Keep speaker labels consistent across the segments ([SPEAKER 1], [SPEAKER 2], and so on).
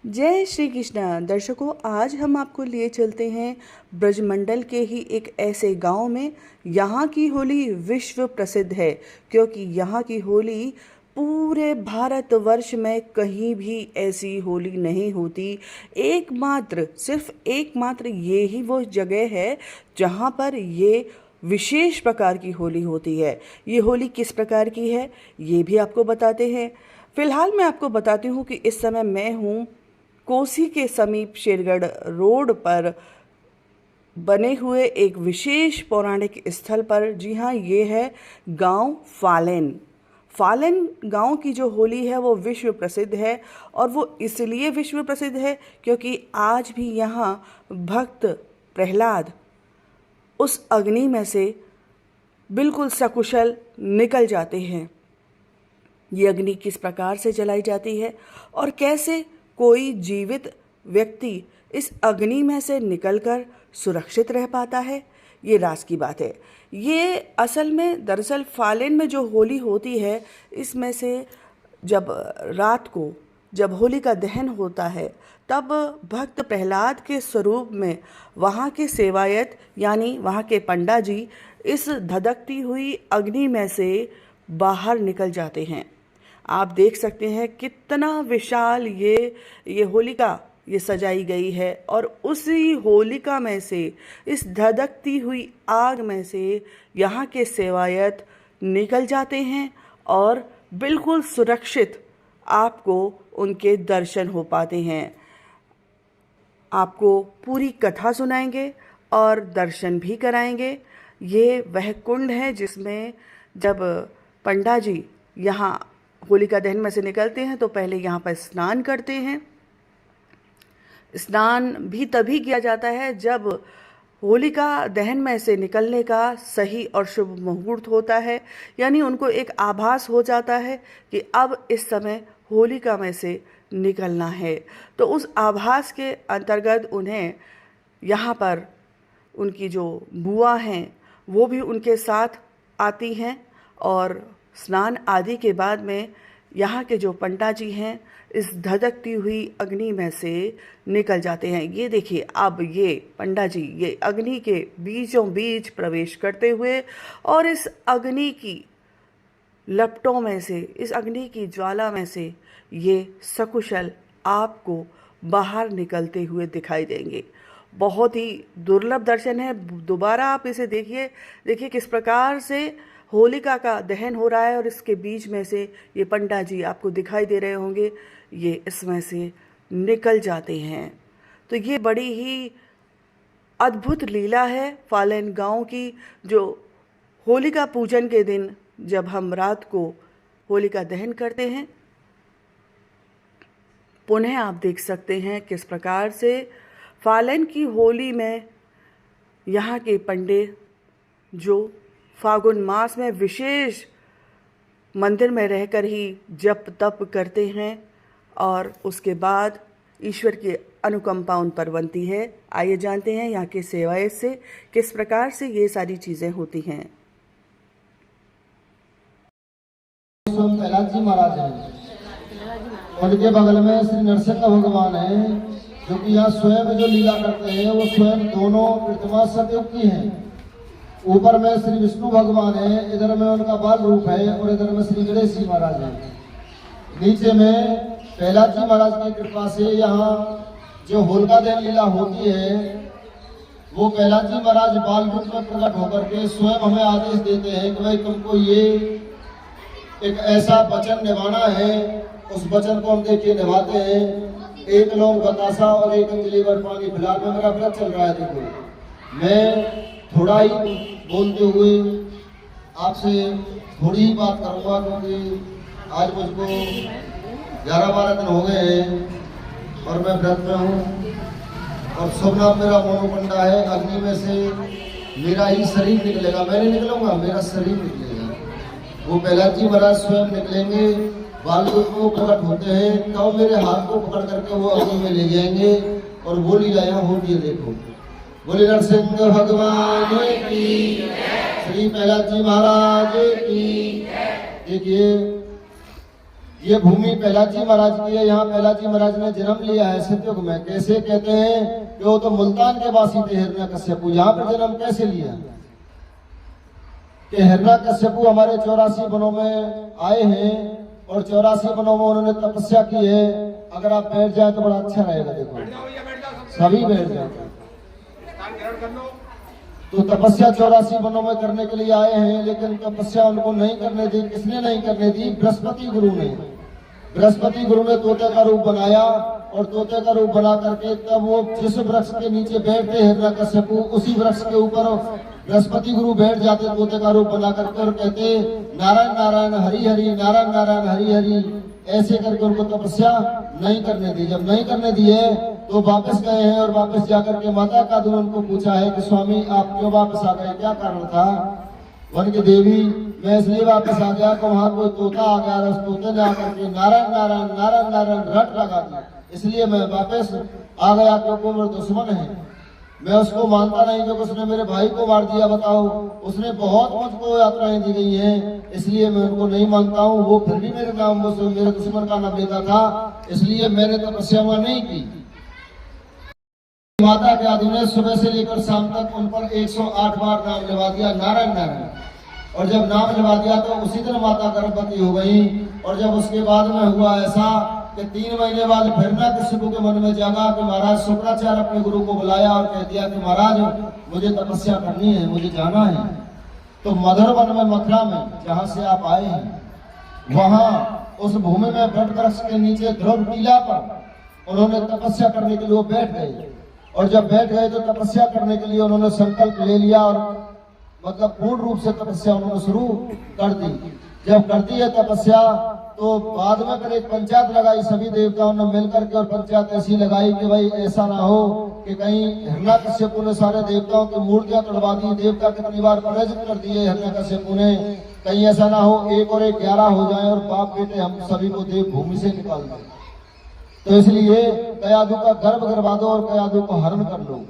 [SPEAKER 1] जय श्री कृष्णा दर्शकों, आज हम आपको लिए चलते हैं ब्रजमंडल के ही एक ऐसे गांव में। यहाँ की होली विश्व प्रसिद्ध है क्योंकि यहाँ की होली पूरे भारतवर्ष में कहीं भी ऐसी होली नहीं होती। सिर्फ एकमात्र ये ही वो जगह है जहाँ पर ये विशेष प्रकार की होली होती है। ये होली किस प्रकार की है ये भी आपको बताते हैं। फिलहाल मैं आपको बताती हूँ कि इस समय मैं हूँ कोसी के समीप शेरगढ़ रोड पर बने हुए एक विशेष पौराणिक स्थल पर। जी हाँ, ये है गांव फालेन। फालेन गांव की जो होली है वो विश्व प्रसिद्ध है, और वो इसलिए विश्व प्रसिद्ध है क्योंकि आज भी यहाँ भक्त प्रहलाद उस अग्नि में से बिल्कुल सकुशल निकल जाते हैं। ये अग्नि किस प्रकार से जलाई जाती है और कैसे कोई जीवित व्यक्ति इस अग्नि में से निकलकर सुरक्षित रह पाता है, ये राज की बात है। ये असल में दरअसल फालेन में जो होली होती है, इसमें से जब रात को जब होली का दहन होता है तब भक्त प्रहलाद के स्वरूप में वहाँ के सेवायत यानी वहाँ के पंडा जी इस धधकती हुई अग्नि में से बाहर निकल जाते हैं। आप देख सकते हैं कितना विशाल ये होलिका ये सजाई गई है, और उसी होलिका में से, इस धधकती हुई आग में से यहाँ के सेवायत निकल जाते हैं और बिल्कुल सुरक्षित आपको उनके दर्शन हो पाते हैं। आपको पूरी कथा सुनाएंगे और दर्शन भी कराएंगे। ये वह कुंड है जिसमें जब पंडा जी यहाँ होलिका दहन में से निकलते हैं तो पहले यहाँ पर स्नान करते हैं। स्नान भी तभी किया जाता है जब होलिका दहन में से निकलने का सही और शुभ मुहूर्त होता है, यानी उनको एक आभास हो जाता है कि अब इस समय होलिका में से निकलना है। तो उस आभास के अंतर्गत उन्हें यहाँ पर उनकी जो बुआ हैं वो भी उनके साथ आती हैं, और स्नान आदि के बाद में यहाँ के जो पंडा जी हैं इस धधकती हुई अग्नि में से निकल जाते हैं। ये देखिए, अब ये पंडा जी ये अग्नि के बीचों बीच प्रवेश करते हुए और इस अग्नि की लपटों में से, इस अग्नि की ज्वाला में से ये सकुशल आपको बाहर निकलते हुए दिखाई देंगे। बहुत ही दुर्लभ दर्शन है। दोबारा आप इसे देखिए किस प्रकार से होलिका का दहन हो रहा है और इसके बीच में से ये पंडा जी आपको दिखाई दे रहे होंगे, ये इसमें से निकल जाते हैं। तो ये बड़ी ही अद्भुत लीला है फालेन गांव की, जो होलिका पूजन के दिन जब हम रात को होलिका दहन करते हैं। पुनः आप देख सकते हैं किस प्रकार से फालेन की होली में यहाँ के पंडे जो फागुन मास में विशेष मंदिर में रहकर ही जप तप करते हैं और उसके बाद ईश्वर की अनुकंपा उन पर बनती है। आइए जानते हैं यहाँ के सेवायत से किस प्रकार से ये सारी चीज़ें होती हैं।
[SPEAKER 2] प्रहलाद जी महाराज हैं, उनके बगल में श्री नरसिंह भगवान हैं, जो कि यहाँ स्वयं जो लीला करते हैं वो स्वयं दोनों प्रतिमा सतयुग की हैं। ऊपर में श्री विष्णु भगवान है, इधर में उनका बाल रूप है, और इधर में श्री गणेश जी महाराज हैं। नीचे में प्रहलाद जी महाराज की कृपा से यहाँ जो होलिका दहन लीला होती है वो प्रहलाद जी महाराज बाल रूप में प्रकट होकर के स्वयं हमें आदेश देते हैं कि भाई तुमको ये एक ऐसा वचन निभाना है। उस वचन को हम देखिए निभाते हैं। एक लौंग बतासा और एक अंजलि भर पानी। फिलहाल में मेरा व्रत चल रहा है, देखो मैं थोड़ा ही बोलते हुए आपसे थोड़ी ही बात करूंगा, क्योंकि आज मुझको 11-12 दिन हो गए हैं और मैं व्रत में हूँ। और शुभ नाम मेरा मोनू पंडा है। अग्नि में से मेरा ही शरीर निकलेगा, मैं नहीं निकलूंगा, मेरा शरीर निकलेगा। वो प्रहलाद जी महाराज स्वयं निकलेंगे, बाल रूप को प्रकट होते हैं, तब मेरे हाथ को पकड़ करके वो अग्नि में ले जाएंगे और वो लीला यहाँ होती है। देखो, बोले नरसिंह भगवान की, श्री प्रहलाद जी महाराज की। देखिए ये भूमि पहलाजी महाराज की है। यहाँ पहलाजी महाराज ने जन्म लिया है सतयुग में। कैसे कहते हैं कि वो तो मुल्तान के वासी थे हिरण्यकश्यपु। यहाँ पर जन्म कैसे लिया कि हिरण्यकश्यपु हमारे 84 वनों में आए हैं और 84 वनों में उन्होंने तपस्या की है। अगर आप बैठ जाए तो बड़ा अच्छा रहेगा। देखो सभी बैठ जाए। तो तपस्या 84 वनों में करने के लिए आए हैं, लेकिन तपस्या उनको नहीं करने दी। किसने नहीं करने दी? बृहस्पति गुरु ने। बृहस्पति गुरु ने तोते का रूप बनाया और तोते का रूप बना करके तब वो जिस वृक्ष के नीचे बैठते हिरण्यकश्यपु, उसी वृक्ष के ऊपर बृहस्पति गुरु बैठ जाते तोते का रूप बना करके और कहते नारायण नारायण हरि हरि, नारायण नारायण हरि हरि। ऐसे करके उनको तपस्या नहीं करने दी। जब नहीं करने दिए तो वापस गए हैं और वापस जाकर के माता कादू ने उनको पूछा है कि स्वामी आप क्यों वापस आ गए, क्या कारण था? वन की देवी मैं इसलिए वापस आ गया कि वहां कोई तोता आ गया और उस तोते ने आकर के नारायण नारायण नारायण नारायण रट लगा दिया, इसलिए मैं वापस आ गया क्योंकि वो दुश्मन है। मैं उसको मानता नहीं क्योंकि उसने मेरे भाई को मार दिया। बताओ, उसने बहुत मुझको यात्राएं दी गई हैं, इसलिए मैं उनको नहीं मानता हूँ। वो फिर भी मेरे नाम मेरे दुश्मन का नाम लेता था, इसलिए मैंने तपस्या नहीं की। माता के आदि ने सुबह से लेकर शाम तक उन पर 108 बार नाम लिवा दिया नारायण नारायण। और जब नाम लिवा दिया तो उसी दिन माता गर्भवती हो गई। और जब उसके बाद में हुआ ऐसा कि 3 महीने बाद हिरण्यकश्यपु के मन में जागा कि महाराज शुक्राचार्य अपने गुरु को बुलाया और कह दिया कि महाराज मुझे तपस्या करनी है, मुझे जाना है। तो मधुर वन में मथुरा में जहाँ से आप आए हैं, वहाँ उस भूमि में वट वृक्ष के नीचे ध्रुव टीला पर उन्होंने तपस्या करने के लिए बैठ गए। और जब बैठ गए तो तपस्या करने के लिए उन्होंने संकल्प ले लिया और मतलब पूर्ण रूप से तपस्या उन्होंने शुरू कर दी। जब कर दी है तपस्या तो बाद में फिर एक पंचायत लगाई सभी देवताओं ने मिलकर के। और पंचायत ऐसी लगाई कि भाई ऐसा ना हो कि कहीं हिरण्यकश्यपु ने सारे देवताओं की मूर्तियां तोड़वा दी, देवता कितनी बार पराजित कर दिए हिरण्यकश्यपु ने, कहीं ऐसा ना हो 1 और 1 11 हो जाए और बाप बेटे हम सभी को देव भूमि से निकाल दें। तो इसलिए कयादू का गर्भ करवा दो और कयादू को हरण कर लो।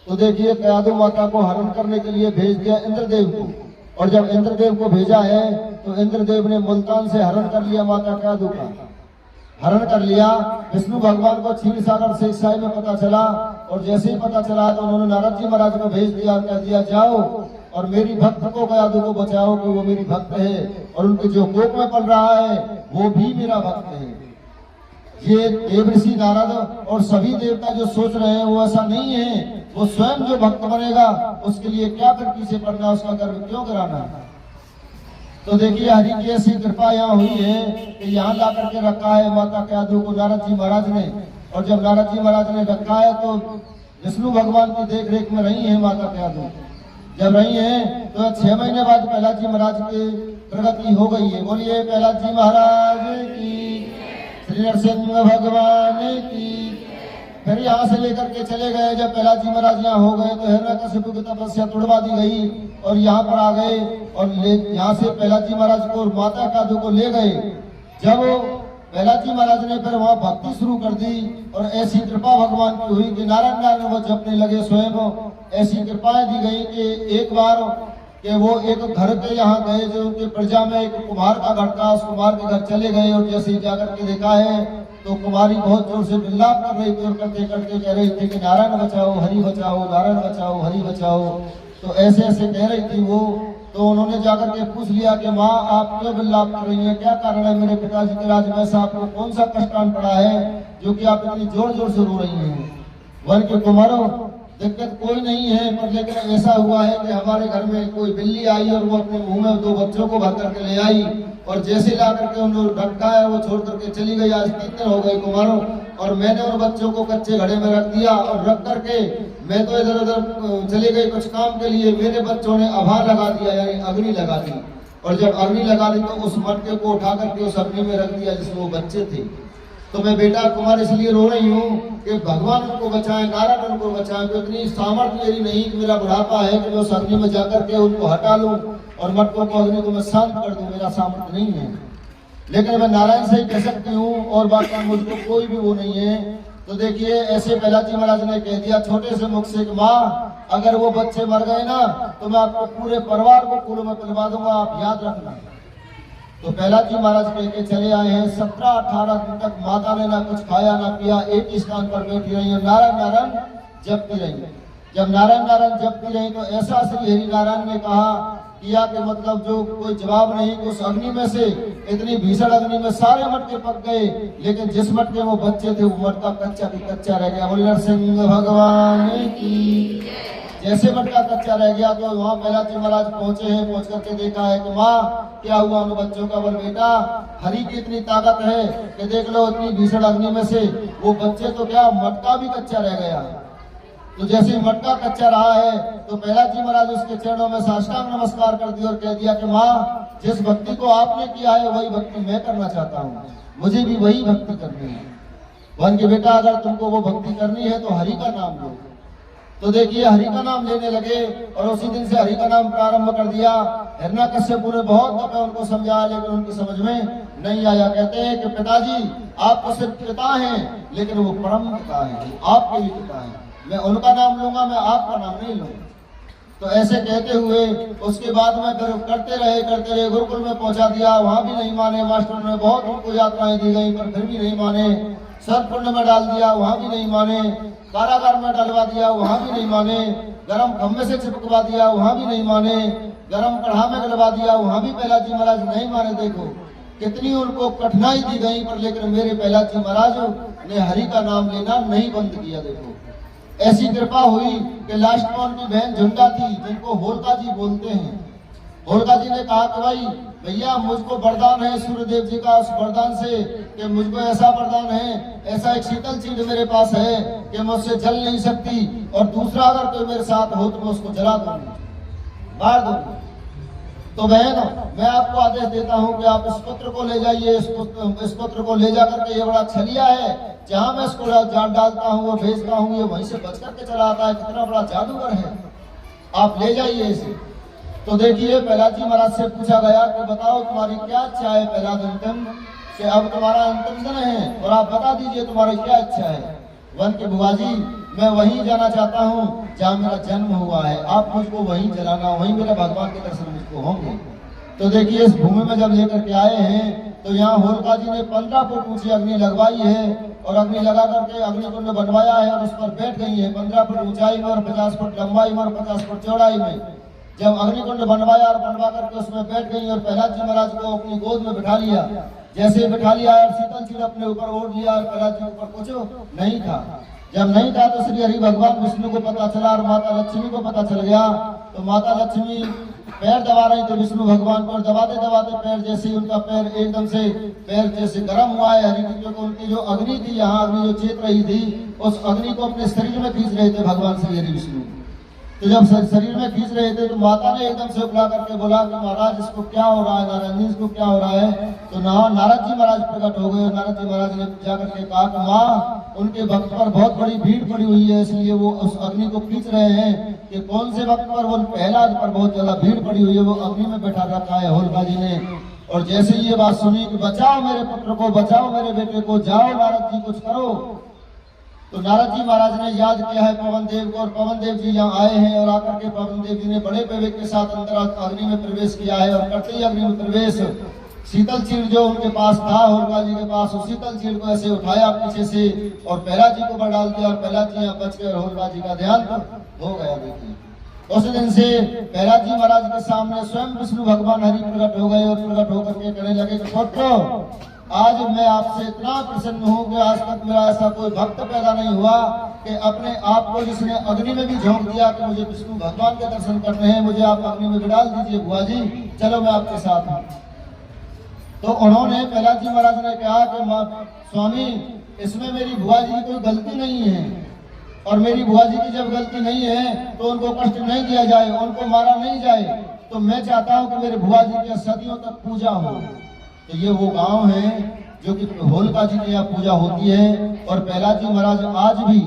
[SPEAKER 2] तो देखिए कयादू माता को हरण करने के लिए भेज दिया इंद्रदेव को। और जब इंद्रदेव को भेजा है तो इंद्रदेव ने मुल्तान से हरण कर लिया माता कयादू का, हरण कर लिया। विष्णु भगवान को क्षीर सागर से ईसाई में पता चला और जैसे ही पता चला तो उन्होंने नारद जी महाराज को भेज दिया, कह दिया जाओ और मेरी भक्त को कयादू को बचाओ कि वो मेरी भक्त है और उनके जो कोप में पल रहा है वो भी मेरा भक्त है। ये देवऋषि नारद और सभी देवता जो सोच रहे हैं वो ऐसा नहीं है। वो स्वयं जो भक्त बनेगा उसके लिए क्या कर पीछे पड़ना, उसका गर्व क्यों कराना। तो देखिए हरि की ऐसी कृपा यहाँ हुई है कि यहाँ ला करके रखा है माता कयादू को नारद जी महाराज ने। और जब नारद जी महाराज ने रखा है तो विष्णु भगवान की देख रेख में रही है माता कयादू। जब रही है तो 6 महीने बाद पहलाजी महाराज की प्रगति हो गई है। बोलिए पहलाजी महाराज की, श्री नरसिंह भगवान की। फिर यहाँ से लेकर के चले गए। जब पहलाजी महाराज यहाँ हो गए तो हिरण्यकश्यपु की तपस्या तुड़वा दी गई और यहाँ पर आ गए और यहाँ से पहलाजी महाराज को और माता कयादू को ले गए। जब पहलाजी महाराज ने फिर वहाँ भक्ति शुरू कर दी और ऐसी कृपा भगवान की हुई कि नारायण नारायण वो जपने लगे स्वयं। ऐसी कृपाएं दी गई कि एक बार कि वो एक घर के यहाँ गए जो उनके प्रजा में एक कुम्हार का घर था, उस कुम्हार के घर चले गए और जैसे ही जाकर के देखा है तो कुमारी बहुत जोर से विलाप कर रही थी और करते करते कह रही थी कि नारायण बचाओ हरि बचाओ, नारायण बचाओ हरि बचाओ। तो ऐसे ऐसे कह रही थी वो। तो उन्होंने जाकर के पूछ लिया कि माँ आप क्यों विलाप कर रही हैं, क्या कारण है, मेरे पिताजी के राज में से आपको कौन सा कष्टान पड़ा है जो कि आप इतनी जोर जोर से रो रही हैं। वन के कुमारों दिक्कत कोई नहीं है, पर लेकिन ऐसा हुआ है कि हमारे घर में कोई बिल्ली आई और वो अपने मुंह में 2 बच्चों को भर करके ले आई और जैसे ला करके उन्होंने ढका है वो छोड़ करके चली गई। आज 3 दिन हो गए कुमारों और मैंने उन बच्चों को कच्चे घड़े में रख दिया और रख करके मैं तो इधर उधर चली गई कुछ काम के लिए। मेरे बच्चों ने आभा लगा दिया यानी अग्नि लगा दी और जब अग्नि लगा दी तो उस मटके को उठा करके उस अग्नि में रख दिया जिसमें वो बच्चे थे। तो मैं बेटा कुमार इसलिए रो रही हूँ कि भगवान उनको बचाए, नारायण उनको बचाए। तो इतनी सामर्थ्य मेरी नहीं कि मेरा बुढ़ापा है कि मैं उस अग्नि में जाकर के उनको हटा लूं और मटकों को अग्नि को मैं शांत कर दूं, मेरा सामर्थ्य नहीं है। लेकिन मैं नारायण से ही कह सकती हूँ और बाकी मुझको कोई भी वो नहीं है। तो देखिए ऐसे पहलाजी महाराज ने कह दिया छोटे से मुख से कि माँ अगर वो बच्चे मर गए ना तो मैं आपको पूरे परिवार को कुल में पिलवा दूंगा, आप याद रखना। तो पहला जी महाराज कह के चले आए हैं। 17-18 दिन तक माता ने ना कुछ खाया ना पिया, एक ही स्थान पर बैठी रही और नारायण नारायण जपती रही। जब नारायण नारायण जपती रही तो ऐसा श्री हरि नारायण ने कहा किया कि मतलब जो कोई जवाब नहीं। उस अग्नि में से, इतनी भीषण अग्नि में सारे मटके पक गए, लेकिन जिस मटके में वो बच्चे थे वो मटका कच्चा की कच्चा रह गया। बोले नरसिंह भगवान की। जैसे मटका कच्चा रह गया तो वहाँ पहला जी महाराज पहुंचे हैं। पहुंच करके देखा है कि माँ क्या हुआ उन बच्चों का। बोले बेटा हरि की इतनी ताकत है कि देख लो इतनी भीषण अग्नि में से वो बच्चे तो क्या, मटका भी कच्चा रह गया। तो जैसे ही मटका कच्चा रहा है तो पहला जी महाराज उसके चरणों में साष्टांग नमस्कार कर दिया और कह दिया कि माँ जिस भक्ति को आपने किया है वही भक्ति मैं करना चाहता हूँ, मुझे भी वही भक्ति करनी है। वन के बेटा अगर तुमको वो भक्ति करनी है तो हरि का नाम लो। तो देखिए हरि का नाम लेने लगे और उसी दिन से हरि का नाम प्रारंभ कर दिया। हिरण्यकश्यप ने बहुत दफे उनको समझाया लेकिन उनकी समझ में नहीं आया। कहते हैं कि पिताजी आप तो सिर्फ पिता हैं लेकिन वो परम पिता है, आपके भी पिता है। मैं उनका नाम लूंगा, मैं आपका नाम नहीं लूंगा। तो ऐसे कहते हुए उसके बाद में फिर करते रहे गुरुकुल में पहुंचा दिया। वहां भी नहीं माने। मास्टर ने बहुत उनको यात्राएं दी गई पर फिर भी नहीं माने। सर्वकुंड में डाल दिया, वहां भी नहीं माने। कारागार में डलवा दिया, वहां भी नहीं माने। गरम खम्भे से चिपकवा दिया, वहां भी नहीं माने। गरम कढ़ा में डलवा दिया, वहां भी पहला जी महाराज नहीं माने। देखो कितनी उनको कठिनाई दी गई पर लेकिन मेरे पहला जी महाराज ने हरि का नाम लेना नहीं बंद किया। देखो ऐसी कृपा हुई कि लास्ट में उनकी बहन झुंडा थी जिनको होलका जी बोलते हैं। होलका जी ने कहा कि भाई भैया मुझको वरदान है सूर्यदेव जी का, उस वरदान से कि मुझको ऐसा वरदान है, ऐसा एक शीतल चीज मेरे पास है कि मैं उससे जल नहीं सकती और दूसरा अगर कोई मेरे साथ हो तो मैं उसको जला दूंगी, मार दूंगी। तो बहन मैं आपको आदेश देता हूं कि आप इस पुत्र को ले जाइए। इस पुत्र को ले जाकर के, ये बड़ा छलिया है, जहां मैं इसको जान डालता हूं वो भेजता हूं, ये वहीं से बच करके चला आता है। कितना बड़ा जादूगर है, आप ले जाइए इसे। तो देखिए पहला जी महाराज से पूछा गया कि बताओ तुम्हारी क्या इच्छा है पहला अंतिम, कि अब तुम्हारा अंतिम दिन है और आप बता दीजिए तुम्हारी क्या इच्छा है। वन के बुआ जी मैं वहीं जाना चाहता हूँ जहाँ मेरा जन्म हुआ है, आप मुझको वहीं जलाना, वहीं मेरे भगवान के दर्शन मुझको होंगे। तो देखिए इस भूमि में जब लेकर के आए हैं तो यहाँ होलका जी ने 15 फुट ऊंची अग्नि लगवाई है और अग्नि लगा करके अग्नि कुंड बनवाया है और उस पर बैठ गई है 15 फुट ऊंचाई में और 50 फुट लंबाई में और 50 फुट चौड़ाई में। जब अग्निकुंड बनवाया और बनवा करके उसमें बैठ गई और प्रहलाद जी महाराज को अपनी गोद में बिठा लिया। जैसे बिठा लिया और शीतल चीड़ अपने ऊपर ओढ़ लिया और प्रहलाद जी ऊपर कुछ नहीं था। जब नहीं था तो श्री हरि भगवान विष्णु को पता चला और माता लक्ष्मी को पता चल गया। तो माता लक्ष्मी पैर दबा रही थी विष्णु भगवान को, दबाते दबाते पैर जैसे उनका पैर एकदम से पैर जैसे गर्म हुआ है हरि की, क्योंकि उनकी जो अग्नि थी, यहाँ अग्नि जो चेत रही थी, उस अग्नि को अपने शरीर में खींच रहे थे भगवान श्री हरि विष्णु। तो जब शरीर में खींच रहे थे तो माता ने एकदम से बुला करके बोला कि महाराज इसको क्या हो रहा है, नारायण जी इसको क्या हो रहा है। तो नारद जी महाराज प्रकट हो गए। नारद जी महाराज ने जाकर के कहा कि माँ उनके भक्त पर बहुत बड़ी भीड़ पड़ी हुई है, इसलिए वो उस अग्नि को खींच रहे हैं कि कौन से भक्त पर, वो प्रहलाद पर बहुत ज्यादा भीड़ पड़ी हुई है, वो अग्नि में बैठा रखा है होलका जी ने। और जैसे ये बात सुनी कि बचाओ मेरे पुत्र को, बचाओ मेरे बेटे को, जाओ नारद जी कुछ करो। तो नारद जी महाराज ने याद किया है पवन देव को और पवन देव जी यहाँ आए हैं और आकर के पवन देव जी ने बड़े विवेक के साथ अंदर अग्नि में प्रवेश किया है। और करते ही अग्नि में प्रवेश शीतल चीड़ जो उनके पास था होलका जी के पास, उस शीतल चीड़ को ऐसे उठाया पीछे से और प्रहलाद जी को ऊपर डाल दिया और प्रहलाद जी यहाँ बच गए और होलका जी का ध्यान हो गया। देखिए उस दिन से प्रहलाद जी महाराज के सामने स्वयं विष्णु भगवान हरि प्रकट हो गए और प्रकट होकर के कहने लगे कि पुत्र आज मैं आपसे इतना प्रसन्न हूँ कि आज तक मेरा ऐसा कोई भक्त पैदा नहीं हुआ कि अपने आप को जिसने अग्नि में भी झोंक दिया कि मुझे विष्णु भगवान के दर्शन करने हैं, मुझे आप अग्नि में भी डाल दीजिए बुआ जी, चलो मैं आपके साथ हूँ। तो उन्होंने प्रहलाद जी महाराज ने कहा कि स्वामी इसमें मेरी बुआ जी की कोई गलती नहीं है और मेरी बुआ जी की जब गलती नहीं है तो उनको कष्ट नहीं दिया जाए, उनको मारा नहीं जाए। तो मैं चाहता हूँ कि मेरे बुआ जी की सदियों तक पूजा हो। तो ये वो गांव है जो कि होलका जी की यहाँ पूजा होती है और प्रहलाद जी महाराज आज भी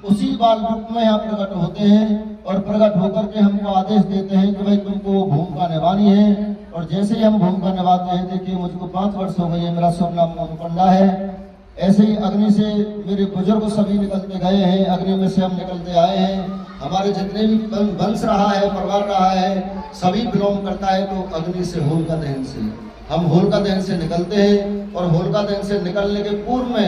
[SPEAKER 2] उसी बाल रूप में यहाँ प्रकट होते हैं और प्रकट होकर के हमको आदेश देते हैं कि भाई तुमको भूमिका निभानी है। और जैसे ही हम भूमिका निभाते हैं, देखिए मुझको 5 वर्ष हो गए हैं, मेरा शुभ नाम पंडा है। ऐसे ही अग्नि से मेरे बुजुर्ग सभी निकलते गए हैं, अग्नि में से हम निकलते आए हैं। हमारे जितने भी वंश रहा है, परिवार रहा है, सभी बिलोंग करता है तो अग्नि से, होलका दहन से। हम होलिका दहन से निकलते हैं और होलिका दहन से निकलने के पूर्व में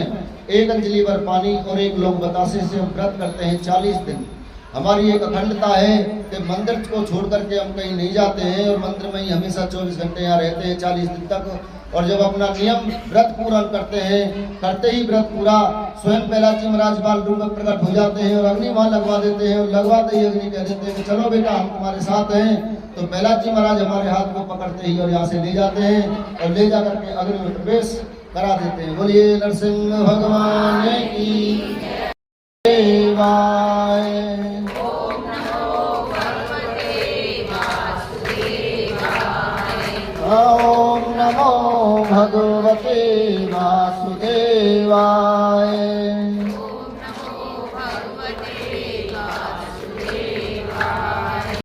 [SPEAKER 2] 1 अंजलि भर पानी और 1 लोग बतासे से हम व्रत करते हैं 40 दिन। हमारी एक अखंडता है कि मंदिर को छोड़ करके हम कहीं नहीं जाते हैं और मंदिर में ही हमेशा 24 घंटे यहाँ रहते हैं 40 दिन तक। और जब अपना नियम व्रत पूरा करते हैं, करते ही व्रत पूरा, स्वयं प्रहलाद जी महाराज बाल रूप में प्रकट हो जाते हैं और अग्नि वहां लगवा देते हैं और लगवाते ही अग्नि कह देते हैं कि चलो बेटा हम तुम्हारे साथ हैं। तो प्रहलाद जी महाराज हमारे हाथ को पकड़ते ही और यहाँ से ले जाते हैं और ले जा करके अग्नि में प्रवेश करा देते हैं। बोलिए नरसिंह भगवान की देवाय। ओम नमो भगवते वासुदेवाय।